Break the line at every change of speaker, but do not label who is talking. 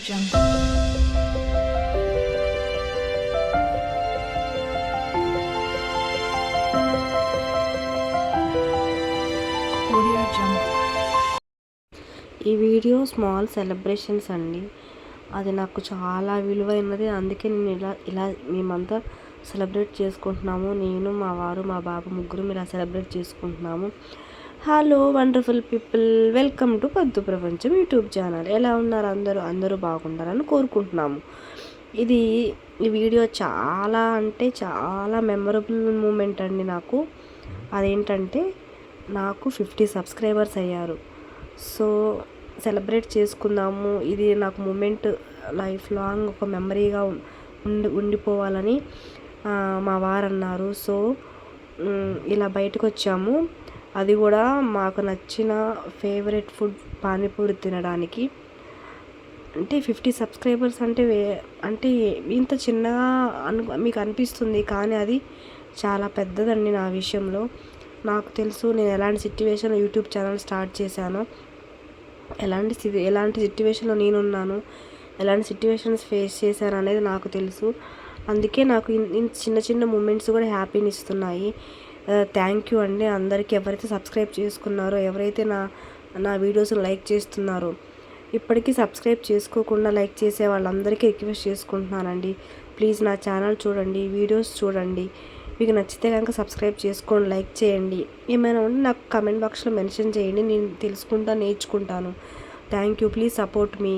Jungle. Audio Jungle.
ఈ video small celebrations అండి. అది నాకు చాలా విలువైనది. అందుకే నేను ఇలా మేమంతా సెలబ్రేట్ చేసుకుంటున్నాము. నేను, మా వారు, మా బాబు ముగ్గురు ఇలా సెలబ్రేట్ చేసుకుంటున్నాము. Hello wonderful people, welcome to పద్దు ప్రపంచం యూట్యూబ్ ఛానల్. ఎలా ఉన్నారు అందరూ బాగుంటారని కోరుకుంటున్నాము. ఈ వీడియో చాలా అంటే చాలా మెమరబుల్ మూమెంట్ అండి నాకు. అదేంటంటే నాకు 50 సబ్స్క్రైబర్స్ అయ్యారు. సో సెలబ్రేట్ చేసుకుందాము. ఇది నాకు మూమెంట్ లైఫ్ లాంగ్ ఒక మెమరీగా ఉండిపోవాలని మా వారు అన్నారు. సో ఇలా బయటకు వచ్చాము. అది కూడా మాకు నచ్చిన ఫేవరెట్ ఫుడ్ పానీపూరి తినడానికి. అంటే 50 సబ్స్క్రైబర్స్ అంటే ఇంత చిన్నగా మీకు అనిపిస్తుంది, కానీ అది చాలా పెద్దదండి నా విషయంలో. నాకు తెలుసు నేను ఎలాంటి సిట్యువేషన్లో యూట్యూబ్ ఛానల్ స్టార్ట్ చేశానో, ఎలాంటి సిట్యువేషన్లో నేనున్నాను, ఎలాంటి సిట్యువేషన్స్ ఫేస్ చేశాను అనేది నాకు తెలుసు. అందుకే నాకు చిన్న చిన్న మూమెంట్స్ కూడా హ్యాపీని ఇస్తున్నాయి. థ్యాంక్ యూ అండి అందరికీ, ఎవరైతే సబ్స్క్రైబ్ చేసుకున్నారో, ఎవరైతే నా వీడియోస్ని లైక్ చేస్తున్నారో. ఇప్పటికీ సబ్స్క్రైబ్ చేసుకోకుండా లైక్ చేసే వాళ్ళందరికీ రిక్వెస్ట్ చేసుకుంటున్నానండి, ప్లీజ్ నా ఛానల్ చూడండి, వీడియోస్ చూడండి. మీకు నచ్చితే కనుక సబ్స్క్రైబ్ చేసుకోండి, లైక్ చేయండి. ఏమైనా ఉంటే నాకు కమెంట్ బాక్స్లో మెన్షన్ చేయండి, నేను తెలుసుకుంటా, నేర్చుకుంటాను. Thank you, please support me.